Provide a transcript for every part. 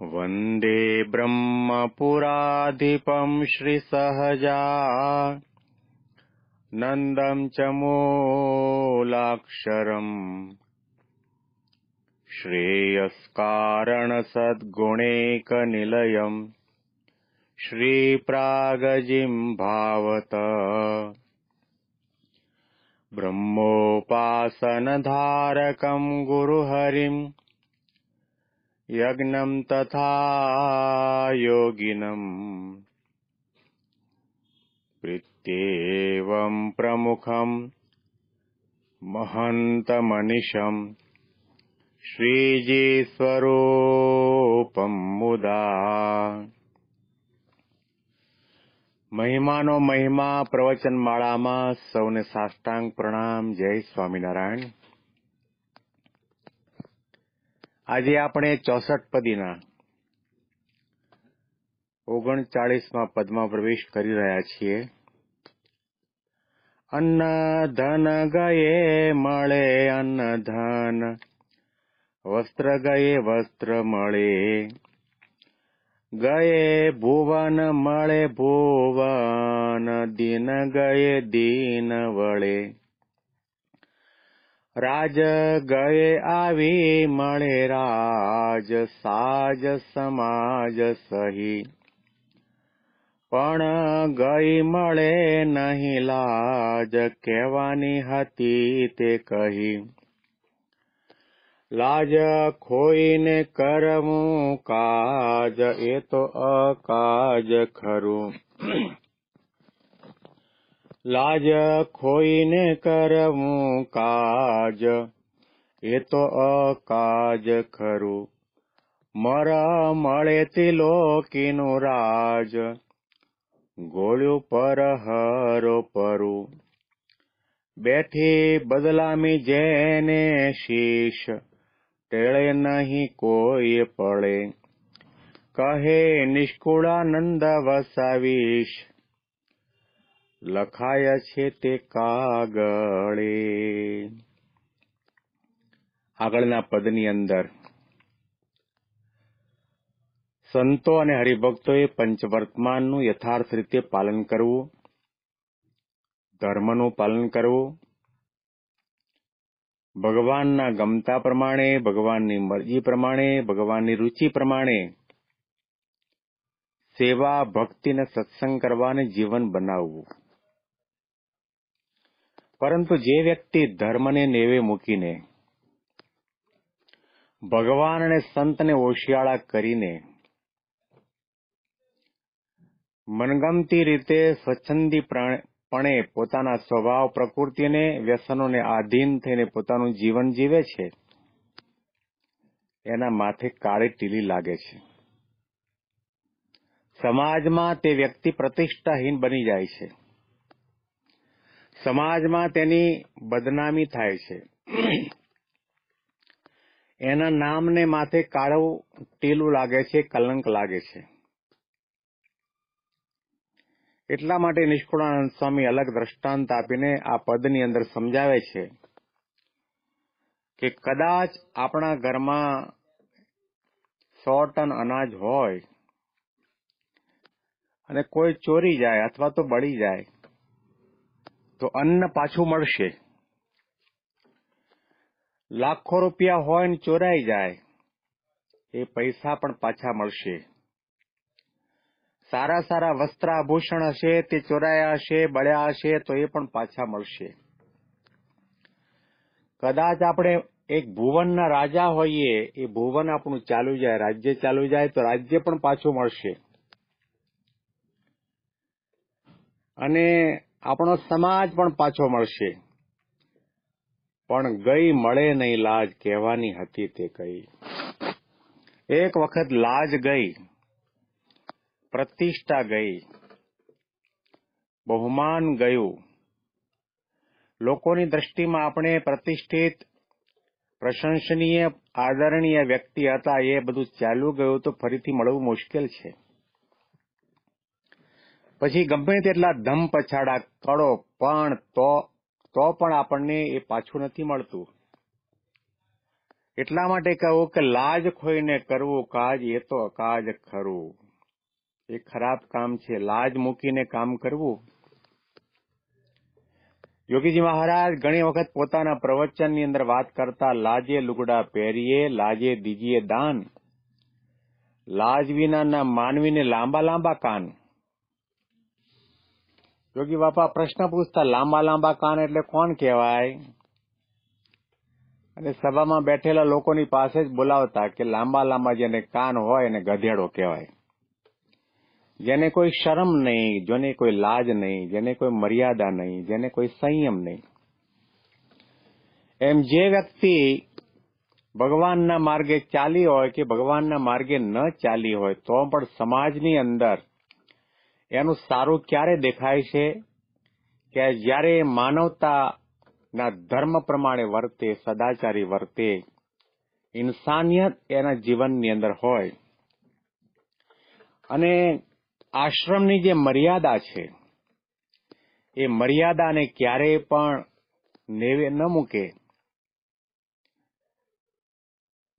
वन्दे ब्रह्मपुराधिपं श्रीसहजानन्दं च मूलाक्षरम् श्रेयस्कारणसद्गुणैकनिलयम् श्रीप्रागजिं भावत ब्रह्मोपासनधारकं गुरुहरिं यज्ञं तथा योगिनम् प्रीत्येवं प्रमुखं महन्तमनिशं श्रीजीस्वरूपं मुदा। મહિમાનો મહિમા પ્રવચનમાળામાં સૌને સાષ્ટાંગ પ્રણામ. જય સ્વામિનારાયણ. આજે આપણે 64 પદીના 39મા પદમાં પ્રવેશ કરી રહ્યા છીએ. અન્ન ધન ગયે મળે અન્ન ધન, વસ્ત્ર ગયે વસ્ત્ર મળે, ગયે ભુવન મળે ભુવન, દિન ગયે દિન વળે, રાજ ગયે આવી મળે રાજ, સાજ સમાજ સહી, પણ ગઈ મળે નહીં લાજ, કહેવાની હતી તે કહી. લાજ ખોઈને કરવું કાજ, એ તો અકાજ ખરું. લાજ ખોઈને કરવું કાજ, એ તો અકાજ ખરું. મર મળે ત્રિલોકીનું રાજ, ગોળ્યું પર હરો પરું. બેઠી બદલામી જેને શીશ, ટેળે નહીં કોઈ પડે. કહે નિષ્કુળાનંદ વસાવીશ, લખાય છે તે કાગળે. આગળના પદની અંદર સંતો અને હરિભક્તોએ પંચવર્તમાનનું યથાર્થ રીતે પાલન કરવું, ધર્મનું પાલન કરવું, ભગવાનના ગમતા પ્રમાણે, ભગવાનની મરજી પ્રમાણે, ભગવાનની રુચિ પ્રમાણે સેવા, ભક્તિ અને સત્સંગ કરવાને જીવન બનાવવું. પરંતુ જે વ્યક્તિ ધર્મને નેવે મૂકીને, ભગવાન અને સંતને ઓશિયાળા કરીને, મનગમતી રીતે સ્વચ્છંદીપણે પોતાના સ્વભાવ પ્રકૃતિને વ્યસનોને આધીન થઈને પોતાનું જીવન જીવે છે, એના માથે કાળી ટીલી લાગે છે. સમાજમાં તે વ્યક્તિ પ્રતિષ્ઠાહીન બની જાય છે. સમાજમાં તેની બદનામી થાય છે. એના નામને માથે કાળું ટીલું લાગે છે, કલંક લાગે છે. એટલા માટે નિષ્કુળાનંદ સ્વામી અલગ દ્રષ્ટાંત આપીને આ પદની અંદર સમજાવે છે કે કદાચ આપણા ઘરમાં 100 ટન અનાજ હોય અને કોઈ ચોરી જાય અથવા તો બળી જાય તો અન્ન પાછું મળશે. લાખો રૂપિયા હોય ને ચોરાઈ જાય એ પૈસા પણ પાછા મળશે. સારા સારા વસ્ત્ર આભૂષણ હશે, તે ચોરાયા હશે, બળ્યા હશે તો એ પણ પાછા મળશે. કદાચ આપણે એક ભુવનના રાજા હોઈએ, એ ભુવન આપણું ચાલુ જાય, રાજ્ય ચાલુ જાય તો રાજ્ય પણ પાછું મળશે. અને આપણો સમાજ પણ પાછો મળશે. પણ ગઈ મળે નહીં લાજ, કહેવાની હતી તે કહી. એક વખત લાજ ગઈ, પ્રતિષ્ઠા ગઈ, બહુમાન ગયું. લોકોની દ્રષ્ટિમાં આપણે પ્રતિષ્ઠિત, પ્રશંસનીય, આદરણીય વ્યક્તિ હતા, એ બધું ચાલ્યું ગયું તો ફરીથી મળવું મુશ્કેલ છે. પછી ગમે તેટલા ધમ પછાડા કરો પણ તો પણ આપણને એ પાછું નથી મળતું. એટલા માટે કહું કે લાજ ખોઈને કરવું કાજ એ તો અકાજ ખરું. એ ખરાબ કામ છે, લાજ મૂકીને કામ કરવું. યોગીજી મહારાજ ઘણી વખત પોતાના પ્રવચનની અંદર વાત કરતા, લાજે લુગડા પહેરીએ, લાજે દીજીએ દાન, લાજ વિનાના માનવીને લાંબા લાંબા કાન. યોગી બાપા પ્રશ્ન પૂછતા, લાંબા લાંબા કાન એટલે કોણ કહેવાય? અને સભામાં બેઠેલા લોકોની પાસે જ બોલાવતા કે લાંબા લાંબા જેને કાન હોય એને ગધેડો કહેવાય. જેને કોઈ શરમ નહીં, જેને કોઈ લાજ નહીં, જેને કોઈ મર્યાદા નહીં, જેને કોઈ સંયમ નહીં. એમ જે વ્યક્તિ ભગવાનના માર્ગે ચાલી હોય કે ભગવાનના માર્ગે ન ચાલી હોય તો પણ સમાજની અંદર એનું સારું ક્યારે દેખાય છે કે જ્યારે માનવતાના ધર્મ પ્રમાણે વર્તે, સદાચારી વર્તે, ઇન્સાનિયત એના જીવનની અંદર હોય. અને આશ્રમની જે મર્યાદા છે એ મર્યાદાને ક્યારેય પણ નેવે ન મૂકે.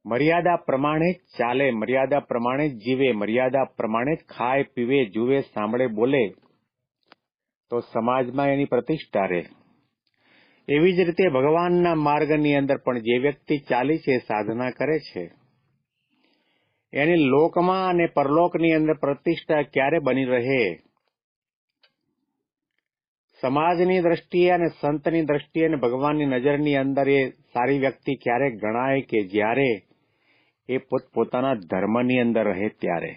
મર્યાદા પ્રમાણે જ ચાલે, મર્યાદા પ્રમાણે જ જીવે, મર્યાદા પ્રમાણે જ ખાય, પીવે, જુએ, સાંભળે, બોલે તો સમાજમાં એની પ્રતિષ્ઠા રહે. એવી જ રીતે ભગવાનના માર્ગની અંદર પણ જે વ્યક્તિ ચાલી છે, સાધના કરે છે, એની લોકમાં અને પરલોકની અંદર પ્રતિષ્ઠા ક્યારે બની રહે? સમાજની દ્રષ્ટિએ અને સંતની દ્રષ્ટિએ અને ભગવાનની નજરની અંદર એ સારી વ્યક્તિ ક્યારે ગણાય કે જ્યારે એ પોતપોતાના ધર્મની અંદર રહે ત્યારે.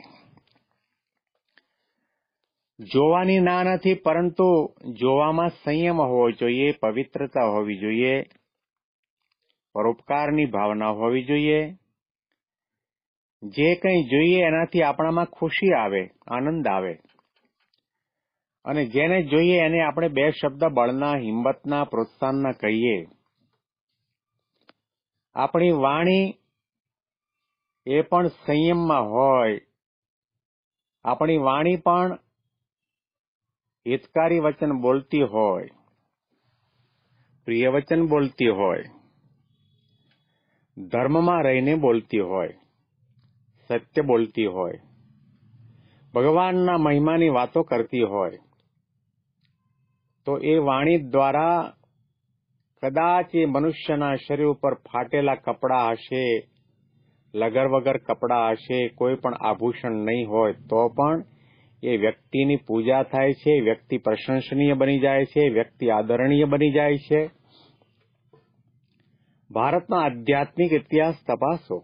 જોવાની ના નથી, પરંતુ જોવામાં સંયમ હોવો જોઈએ, પવિત્રતા હોવી જોઈએ, પરોપકારની ભાવના હોવી જોઈએ. જે કંઈ જોઈએ એનાથી આપણામાં ખુશી આવે, આનંદ આવે. અને જેને જોઈએ એને આપણે બે શબ્દ બળના, હિંમતના, પ્રોત્સાહનના કહીએ. આપણી વાણી એ પણ સંયમમાં હોય. આપણી વાણી પણ હિતકારી વચન બોલતી હોય, પ્રિય વચન બોલતી હોય, ધર્મમાં રહીને બોલતી હોય, સત્ય બોલતી હોય, ભગવાનના મહિમાની વાતો કરતી હોય. તો એ વાણી દ્વારા કદાચ એ મનુષ્યના શરીર ઉપર ફાટેલા કપડાં હશે, લગર વગર કપડાં હશે, કોઈ પણ આભૂષણ નહીં હોય તો પણ એ વ્યક્તિની પૂજા થાય છે, વ્યક્તિ પ્રશંસનીય બની જાય છે, વ્યક્તિ આદરણીય બની જાય છે. ભારતના આધ્યાત્મિક ઇતિહાસ તપાસો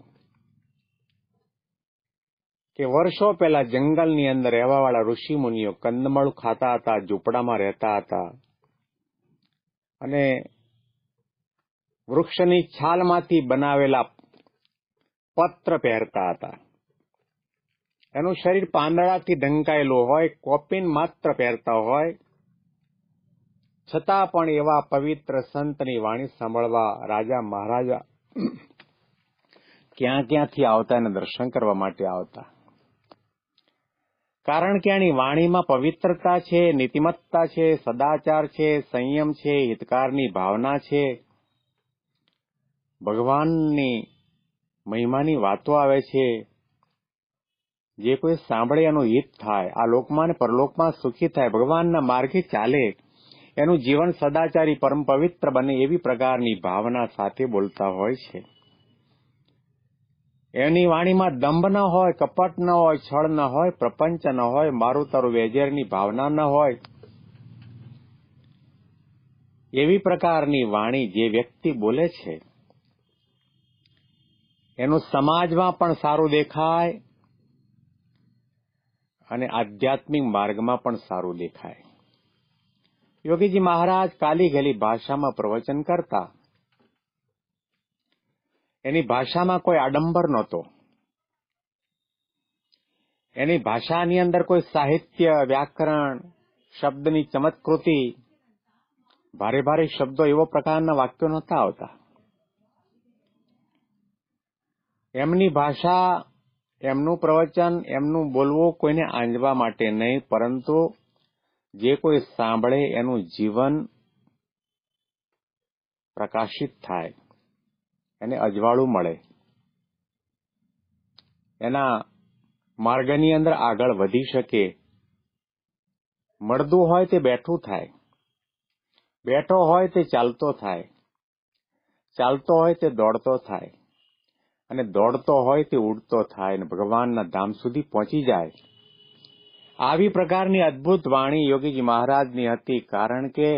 કે વર્ષો પહેલા જંગલની અંદર રહેવાવાળા ઋષિ મુનિઓ કંદમળ ખાતા હતા, ઝૂંપડામાં રહેતા હતા અને વૃક્ષની છાલમાંથી બનાવેલા પત્ર પહેરતા હતા. એનું શરીર પાંદડાથી ઢંકાયેલું હોય, કોપીન માત્ર પહેરતા હોય, છતાં પણ એવા પવિત્ર સંતની વાણી સાંભળવા રાજા મહારાજા ક્યાં ક્યાંથી આવતા અને દર્શન કરવા માટે આવતા. કારણ કે આની વાણીમાં પવિત્રતા છે, નીતિમત્તા છે, સદાચાર છે, સંયમ છે, હિતકારની ભાવના છે. ભગવાનની મહિમાની વાતો આવે છે. જે કોઈ સાંભળે એનું હિત થાય, આ લોકમાં અને પરલોકમાં સુખી થાય, ભગવાનના માર્ગે ચાલે, એનું જીવન સદાચારી પરમ પવિત્ર બને એવી પ્રકારની ભાવના સાથે બોલતા હોય છે. એની વાણીમાં દંભ ન હોય, કપટ ન હોય, છળ ન હોય, પ્રપંચ ન હોય, મારું તારું વેજેરની ભાવના ન હોય. એવી પ્રકારની વાણી જે વ્યક્તિ બોલે છે એનું સમાજમાં પણ સારું દેખાય અને આધ્યાત્મિક માર્ગમાં પણ સારું દેખાય. યોગીજી મહારાજ કાલી ગેલી ભાષામાં પ્રવચન કરતા. એની ભાષામાં કોઈ આડંબર નહોતો. એની ભાષાની અંદર કોઈ સાહિત્ય, વ્યાકરણ, શબ્દની ચમત્કૃતિ, ભારે ભારે શબ્દો, એવો પ્રકારના વાક્યો નહોતા આવતા. એમની ભાષા, એમનું પ્રવચન, એમનું બોલવું કોઈને આંજવા માટે નહીં, પરંતુ જે કોઈ સાંભળે એનું જીવન પ્રકાશિત થાય, એને અજવાળું મળે, એના માર્ગની અંદર આગળ વધી શકે. મળતું હોય તે બેઠું થાય, બેઠો હોય તે ચાલતો થાય, ચાલતો હોય તે દોડતો થાય, અને દોડતો હોય તે ઉડતો થાય, અને ભગવાનના ધામ સુધી પહોંચી જાય. આવી પ્રકારની અદ્ભુત વાણી યોગીજી મહારાજની હતી, કારણ કે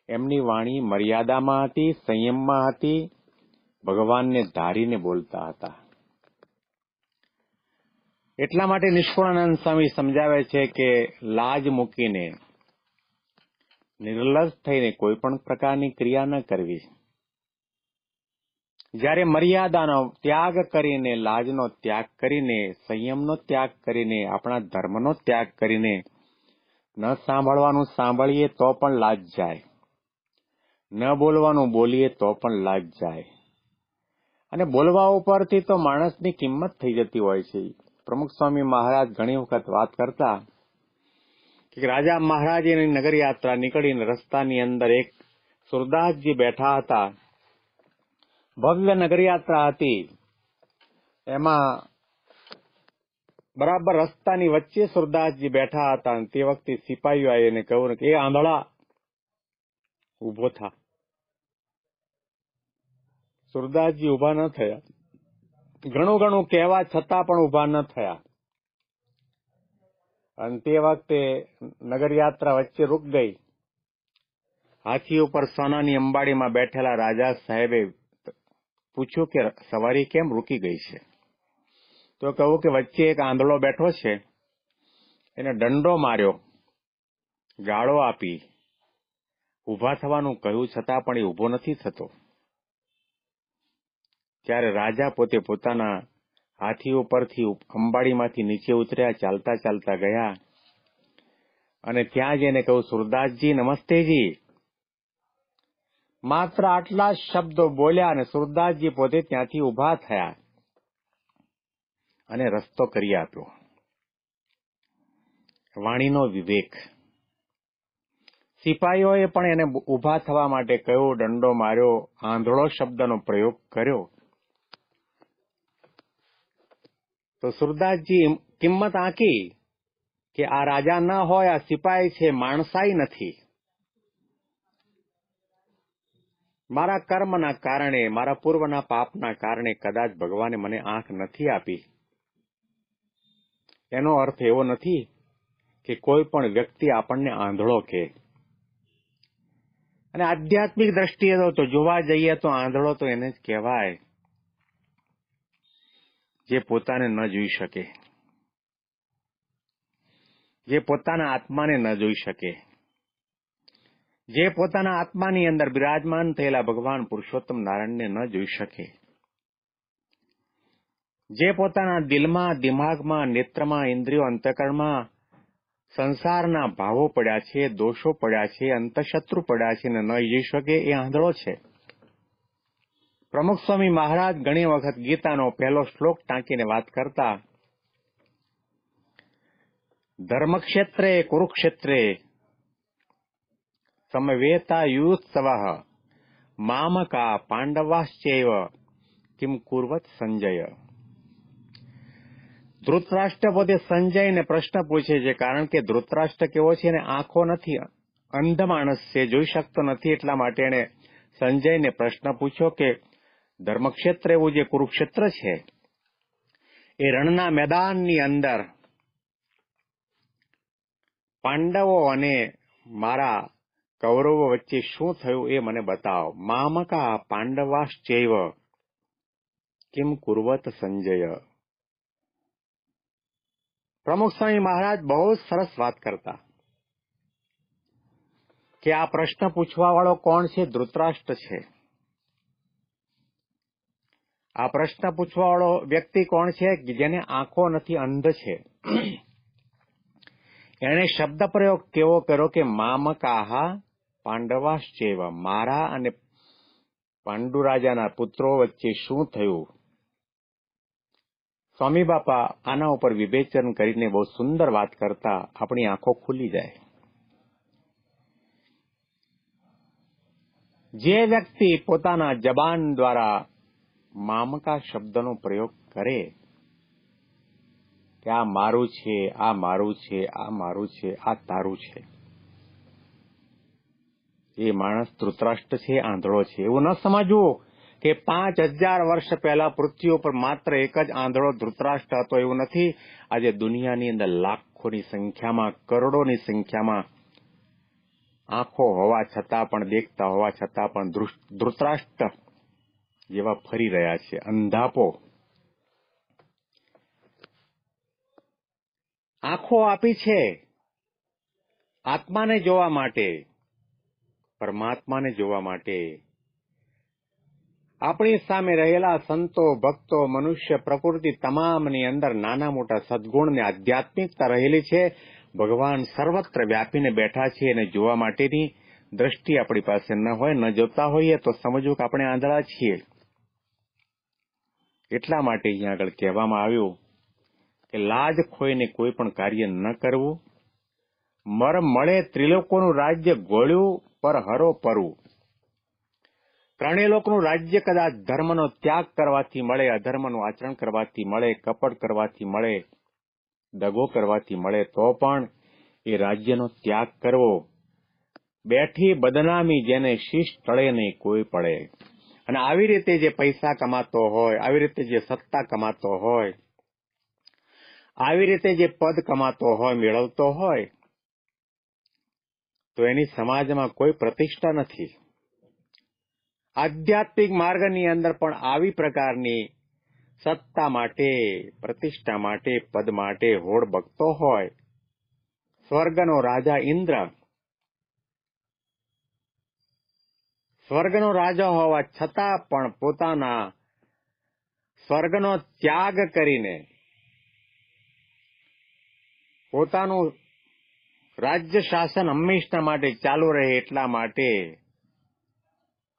એમની વાણી મર્યાદામાં હતી, સંયમમાં હતી, ભગવાનને ધારીને બોલતા હતા. એટલા માટે નિષ્કુળાનંદ સ્વામી સમજાવે છે કે લાજ મૂકીને, નિર્લજ થઈને કોઈ પણ પ્રકારની ક્રિયા ન કરવી. જ્યારે મર્યાદાનો ત્યાગ કરીને, લાજનો ત્યાગ કરીને, સંયમનો ત્યાગ કરીને, આપણા ધર્મનો ત્યાગ કરીને ન સાંભળવાનું સાંભળીએ તો પણ લાજ જાય, ન બોલવાનું બોલીએ તો પણ લાજ જાય. અને બોલવા ઉપરથી તો માણસની કિંમત થઈ જતી હોય છે. પ્રમુખ સ્વામી મહારાજ ઘણી વખત વાત કરતા કે રાજા મહારાજની નગર યાત્રા નીકળીને રસ્તાની અંદર એક સુરદાસજી બેઠા હતા. ભવ્ય નગર યાત્રા હતી. એમાં બરાબર રસ્તાની વચ્ચે સુરદાસજી બેઠા હતા, અને તે વખતે સિપાહીઓ આવીને કહ્યું કે એ આંધળા ઉભો થા. સુરદાસજી ઉભા ન થયા. ઘણું ઘણું કહેવા છતાં પણ ઉભા ન થયા. અને તે વખતે નગરયાત્રા વચ્ચે રૂક ગઈ. હાથી ઉપર સોનાની અંબાડીમાં બેઠેલા રાજા સાહેબે પૂછ્યું કે સવારી કેમ રૂકી ગઈ છે? તો કહ્યું કે વચ્ચે એક આંધળો બેઠો છે, એને દંડો માર્યો, ગાળો આપી, ઉભા થવાનું કહ્યું છતાં પણ એ ઉભો નથી થતો. ત્યારે રાજા પોતે પોતાના હાથી ઉપરથી અંબાડીમાંથી નીચે ઉતર્યા, ચાલતા ચાલતા ગયા, અને ત્યાં જઈને કહ્યું, સુરદાસજી નમસ્તેજી. માત્ર આટલા શબ્દો બોલ્યા અને સુરદાસજી પોતે ત્યાંથી ઉભા થયા અને રસ્તો કરી આપ્યો. વાણીનો વિવેક. સિપાહીઓએ પણ એને ઉભા થવા માટે કહ્યું, દંડો માર્યો, આંધળો શબ્દનો પ્રયોગ કર્યો. તો સુરદાસજી કિંમત આંકી કે આ રાજા ન હોય, આ સિપાહી છે, માણસાઈ નથી. મારા કર્મના કારણે, મારા પૂર્વના પાપના કારણે કદાચ ભગવાને મને આંખ નથી આપી. એનો અર્થ એવો નથી કે કોઈ પણ વ્યક્તિ આપણને આંધળો કહે. અને આધ્યાત્મિક દ્રષ્ટિએ તો જોવા જઈએ તો આંધળો તો એને જ કહેવાય જે પોતાને ન જોઈ શકે, જે પોતાના આત્માને ન જોઈ શકે, જે પોતાના આત્માની અંદર બિરાજમાન થયેલા ભગવાન પુરુષોત્તમ નારાયણને ન જોઈ શકે, જે પોતાના દિલમાં, દિમાગમાં, નેત્રમાં, ઇન્દ્રિયો, અંતઃકરણમાં સંસારના ભાવો પડ્યા છે, દોષો પડ્યા છે, અંતઃશત્રુ પડ્યા છે, ને ન જોઈ શકે, એ આંધળો છે. પ્રમુખ સ્વામી મહારાજ ઘણી વખત ગીતાનો પહેલો શ્લોક ટાંકીને વાત કરતા, ધર્મક્ષેત્રે કુરુક્ષેત્રે સમવેતા યુત્સવઃ મામકા પાંડવાશ્ચૈવ કિમ કુર્વત સંજય. ધૃતરાષ્ટ્ર પોતે સંજયને પ્રશ્ન પૂછે છે, કારણ કે ધૃતરાષ્ટ્ર કેવો છે, એને આંખો નથી, અંધ માણસ છે, જોઈ શકતો નથી. એટલા માટે એને સંજયને પ્રશ્ન પૂછ્યો કે ધર્મક્ષેત્ર એવું જે કુરુક્ષેત્ર છે, એ રણના મેદાનની અંદર પાંડવો અને મારા કૌરવો વચ્ચે શું થયું એ મને બતાવો. મામકા પાંડવાશ્ચૈવ કિમ કુર્વત સંજય. પ્રમુખ સ્વામી મહારાજ બહુ સરસ વાત કરતા કે આ પ્રશ્ન પૂછવા વાળો કોણ છે? ધૃતરાષ્ટ્ર છે. આ પ્રશ્ન પૂછવા વાળો વ્યક્તિ કોણ છે? જેને આંખો નથી, અંધ છે. એણે શબ્દ પ્રયોગ કેવો કર્યો કે મામકાહ પાંડવાશ્ચૈવ, મારા અને પાંડુ રાજાના પુત્રો વચ્ચે શું થયું? સ્વામી બાપા આના ઉપર વિવેચન કરીને બહુ સુંદર વાત કરતા, આપણી આંખો ખુલી જાય. જે વ્યક્તિ પોતાના જબાન દ્વારા મામકા શબ્દનો પ્રયોગ કરે કે આ મારું છે, આ મારું છે, આ મારું છે, આ તારું છે, એ માણસ ધૃતરાષ્ટ્ર છે, આંધળો છે. એવું ન સમજવું કે 5000 વર્ષ પહેલા પૃથ્વી ઉપર માત્ર એક જ આંધળો ધૃતરાષ્ટ્ર હતો. એવું નથી. આજે દુનિયાની અંદર લાખોની સંખ્યામાં, કરોડોની સંખ્યામાં આંખો હોવા છતાં પણ, દેખતા હોવા છતાં પણ ધૃતરાષ્ટ્ર જેવા ફરી રહ્યા છે. અંધાપો. આંખો આપી છે આત્માને જોવા માટે, પરમાત્માને જોવા માટે. આપણી સામે રહેલા સંતો, ભક્તો, મનુષ્ય, પ્રકૃતિ તમામની અંદર નાના મોટા સદગુણને આધ્યાત્મિકતા રહેલી છે. ભગવાન સર્વત્ર વ્યાપીને બેઠા છે અને જોવા માટેની દ્રષ્ટિ આપણી પાસે ન હોય, ન જોતા હોઈએ તો સમજવું કે આપણે આંધળા છીએ. એટલા માટે અહીંયા આગળ કહેવામાં આવ્યું કે લાજ ખોઈને કોઈ પણ કાર્ય ન કરવું. મર મળે ત્રિલોકોનું રાજ્ય ગોળ્યું પર હરો પરવું. ત્રણેય લોકનું રાજ્ય કદાચ ધર્મનો ત્યાગ કરવાથી મળે, અધર્મનું આચરણ કરવાથી મળે, કપટ કરવાથી મળે, દગો કરવાથી મળે, તો પણ એ રાજ્યનો ત્યાગ કરવો. બેઠી બદનામી જેને શીશ ટળે નહીં કોઈ પડે. અને આવી રીતે જે પૈસા કમાતો હોય, આવી રીતે જે સત્તા કમાતો હોય, આવી રીતે જે પદ કમાતો હોય, મેળવતો હોય, તો એની સમાજમાં કોઈ પ્રતિષ્ઠા નથી. આધ્યાત્મિક માર્ગની અંદર પણ આવી પ્રકારની સત્તા માટે, પ્રતિષ્ઠા માટે, પદ માટે હોડ બગતો હોય. સ્વર્ગનો રાજા ઇન્દ્ર, સ્વર્ગનો રાજા હોવા છતાં પણ પોતાના સ્વર્ગનો ત્યાગ કરીને પોતાનું રાજ્ય શાસન હંમેશા માટે ચાલુ રહે એટલા માટે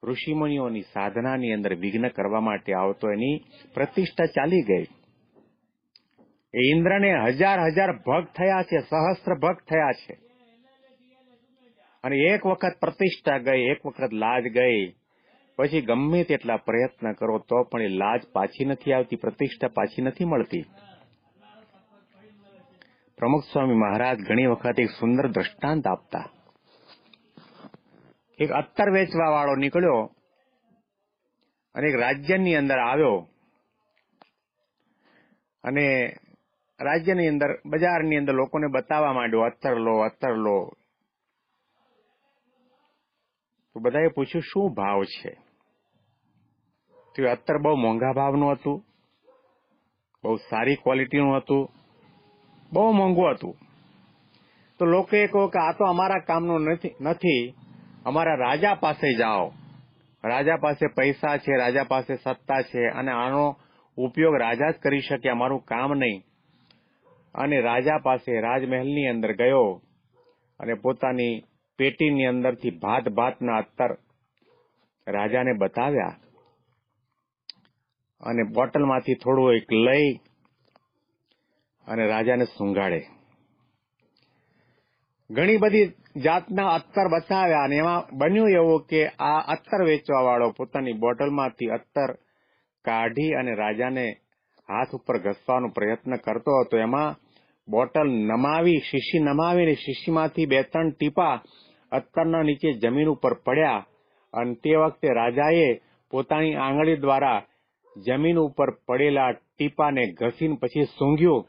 ઋષિમુનિઓની સાધનાની અંદર વિઘ્ન કરવા માટે આવતો એની પ્રતિષ્ઠા ચાલી ગઈ. એ ઇન્દ્રને હજાર ભક્ત થયા છે, સહસ્ત્ર ભક્ત થયા છે. અને એક વખત પ્રતિષ્ઠા ગઈ, એક વખત લાજ ગઈ, પછી ગમે તેટલા પ્રયત્ન કરો તો પણ એ લાજ પાછી નથી આવતી, પ્રતિષ્ઠા પાછી નથી મળતી. પ્રમુખ સ્વામી મહારાજ ઘણી વખત એક સુંદર દ્રષ્ટાંત આપતા. એક અત્તર વેચવા વાળો નીકળ્યો અને એક રાજ્યની અંદર આવ્યો અને રાજ્યની અંદર, બજારની અંદર લોકોને બતાવવા માંડ્યો, અત્તર લો, અત્તર લો. તો બધાએ પૂછ્યું શું ભાવ છે? તો અત્તર બહુ મોંઘા ભાવનું હતું, બહુ સારી ક્વોલિટીનું હતું, બહુ મોંઘું હતું. તો લોકોએ કહ્યું કે આ તો અમારા કામનું નથી, અમારા રાજા પાસે જાઓ. રાજા પાસે પૈસા છે, રાજા પાસે સત્તા છે અને આનો ઉપયોગ રાજા જ કરી શકે, અમારું કામ નહીં. અને રાજા પાસે રાજમહેલની અંદર ગયો અને પોતાની પેટીની અંદરથી ભાતના અત્તર રાજાને બતાવ્યા અને બોટલમાંથી થોડું એક લઈ અને રાજાને સૂંઘાડે. ઘણી બધી જાતના અત્તર બતાવ્યા અને એમાં બન્યું એવું કે આ અત્તર વેચવા વાળો પોતાની બોટલમાંથી અત્તર કાઢી અને રાજાને હાથ ઉપર ઘસવાનો પ્રયત્ન કરતો હતો. એમાં બોટલ નમાવી, શીશી નમાવીને શીશીમાંથી 2-3 ટીપા અત્તરના નીચે જમીન ઉપર પડ્યા અને તે વખતે રાજાએ પોતાની આંગળી દ્વારા જમીન ઉપર પડેલા ટીપાને ઘસીને પછી સૂંઘ્યું.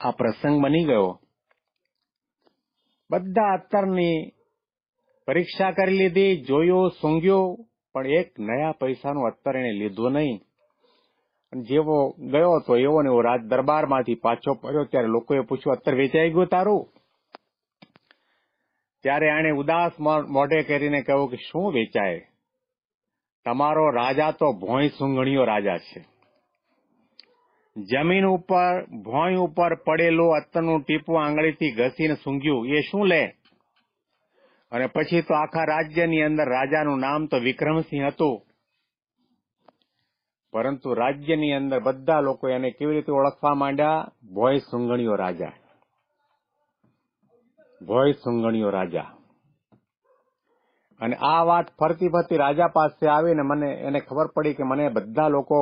આ પ્રસંગ બની ગયો. બધા અત્તરની પરીક્ષા કરી લીધી, જોયું, સૂંઘ્યું, પણ એક નયા પૈસાનું અત્તર એને લીધું નહીં. જેવો ગયો તો એવો ને એવો રાજ દરબારમાંથી પાછો પડ્યો ત્યારે લોકોએ પૂછ્યું, અત્તર વેચાઈ ગયું તારું? ત્યારે આણે ઉદાસ મોઢે કરીને કહ્યું કે શું વેચાય, તમારો રાજા તો ભોંય સૂંઘણીયો રાજા છે. જમીન ઉપર ભોંય ઉપર પડેલું અત્તરનું ટીપું આંગળીથી ઘસીને સૂંઘ્યું, એ શું લે? અને પછી તો આખા રાજ્યની અંદર રાજાનું નામ તો વિક્રમસિંહ હતું, પરંતુ રાજ્યની અંદર બધા લોકો એને કેવી રીતે ઓળખવા માંડ્યા? ભોંય સૂંઘણીયો રાજા, ભોંય સૂંઘણીયો રાજા. અને આ વાત ફરતી ફરતી રાજા પાસે આવીને એને ખબર પડી કે મને બધા લોકો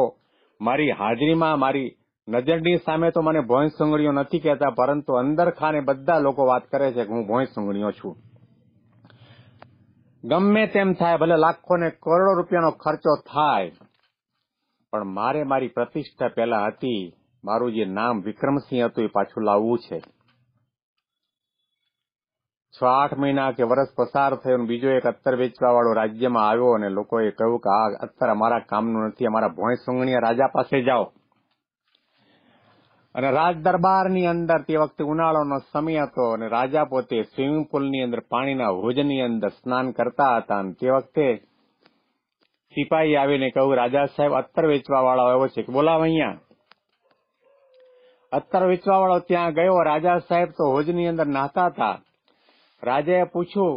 મારી હાજરીમાં મારી નજરની સામે તો મને ભોંય સુંગડીઓ નથી કહેતા, પરંતુ અંદર ખાને બધા લોકો વાત કરે છે કે હું ભોંય સુંગડીઓ છું. ગમે તેમ થાય, ભલે લાખો ને કરોડો રૂપિયાનો ખર્ચો થાય, પણ મારે મારી પ્રતિષ્ઠા પહેલા હતી, મારું જે નામ વિક્રમસિંહ હતું એ પાછું લાવવું છે. 6-8 મહિના કે વર્ષ પસાર થયો, બીજો એક અત્તર વેચવા વાળો રાજ્યમાં આવ્યો અને લોકોએ કહ્યું કે આ અત્તર અમારા કામનું નથી, અમારા ભોંય સુંગણીયા રાજા પાસે જાઓ. અને રાજ દરબારની અંદર તે વખતે ઉનાળાનો સમય હતો અને રાજા પોતે સ્વિમિંગ પુલની અંદર પાણીના હોજની અંદર સ્નાન કરતા હતા. અને તે વખતે સિપાહી આવીને કહ્યું, રાજા સાહેબ અત્તર વેચવા વાળો આવ્યો છે, કે બોલાવ અહીંયા. અત્તર વેચવા વાળો ત્યાં ગયો. રાજા સાહેબ તો હોજની અંદર નાહતા હતા. રાજાએ પૂછ્યું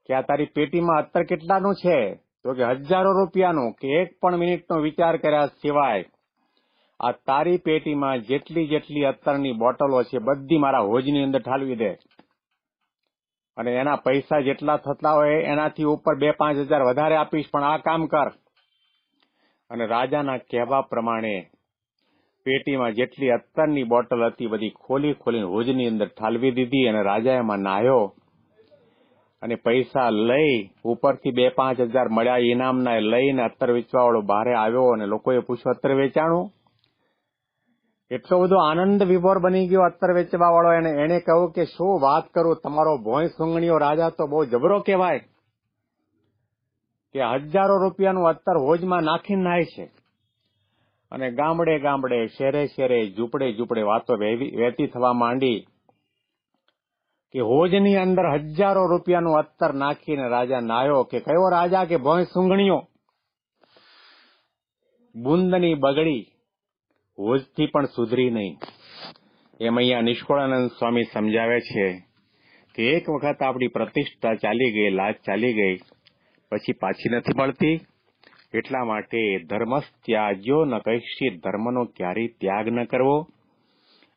કે આ તારી પેટીમાં અત્તર કેટલાનું છે? તો કે 1000 રૂપિયાનું. કે એક પણ મિનિટનો વિચાર કર્યા સિવાય આ તારી પેટીમાં જેટલી અત્તરની બોટલો છે બધી મારા હોજની અંદર ઠાલવી દે, અને એના પૈસા જેટલા થતા હોય એનાથી ઉપર 2-5 હજાર વધારે આપીશ, પણ આ કામ કર. અને રાજાના કહેવા પ્રમાણે પેટીમાં જેટલી અત્તરની બોટલ હતી બધી ખોલીને હોજની અંદર ઠાલવી દીધી. અને રાજા એમાં નાહ્યો અને પૈસા લઈ ઉપરથી 2-5 હજાર મળ્યા ઇનામના લઈને અત્તર વેચવા વાળો બહાર આવ્યો. અને લોકોએ પૂછ્યું, અત્તર વેચાણું? એટલો બધો આનંદ વિભોર બની ગયો અત્તર વેચવા વાળો. એને કહ્યું કે શું વાત કરું, તમારો ભોંય સુંગણીયો રાજા તો બહુ જબરો કહેવાય કે 1000 રૂપિયાનું અત્તર હોજમાં નાખીને નાય છે. અને ગામડે શહેરે ઝૂંપડે વાતો વહેતી થવા માંડી કે હોજની અંદર 1000 રૂપિયાનું અત્તર નાખીને રાજા નાયો. કે કયો રાજા? કે ભોંય સુંગણીયો. બુંદની બગડી હોજથી પણ સુધરી નહીં. એમ અહીંયા નિષ્કુળાનંદ સ્વામી સમજાવે છે કે એક વખત આપણી પ્રતિષ્ઠા ચાલી ગઈ, લાજ ચાલી ગઈ, પછી પાછી નથી મળતી. એટલા માટે ધર્મસ્ત્યાજ્યો ન કૈશ્ચિત, ધર્મનો ક્યારેય ત્યાગ ન કરવો,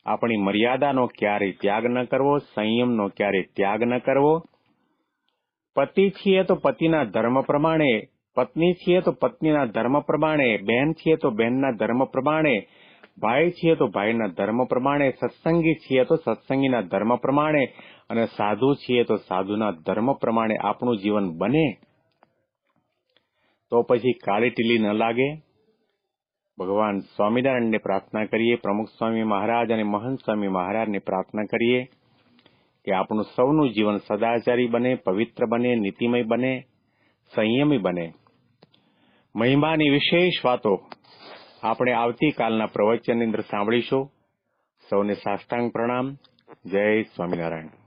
આપણી મર્યાદાનો ક્યારેય ત્યાગ ન કરવો, સંયમનો ક્યારેય ત્યાગ ન કરવો. પતિ છીએ તો પતિના ધર્મ પ્રમાણે, પત્ની છીએ તો પત્નીના ધર્મ પ્રમાણે, બહેન છીએ તો બહેનના ધર્મ પ્રમાણે, ભાઈ છીએ તો ભાઈના ધર્મ પ્રમાણે, સત્સંગી છીએ તો સત્સંગીના ધર્મ પ્રમાણે, અને સાધુ છીએ તો સાધુના ધર્મ પ્રમાણે આપણું જીવન બને. તો પછી કાળી ટીલી ન લાગે. ભગવાન સ્વામિનારાયણને પ્રાર્થના કરીએ, પ્રમુખ સ્વામી મહારાજ અને મહંત સ્વામી મહારાજને પ્રાર્થના કરીએ કે આપણું સૌનું જીવન સદાચારી બને, પવિત્ર બને, નીતિમય બને, સંયમી બને. મહિમાની વિશેષ વાતો આપણે આવતીકાલના પ્રવચનની અંદર સાંભળીશું. સૌને સાષ્ટાંગ પ્રણામ. જય સ્વામિનારાયણ.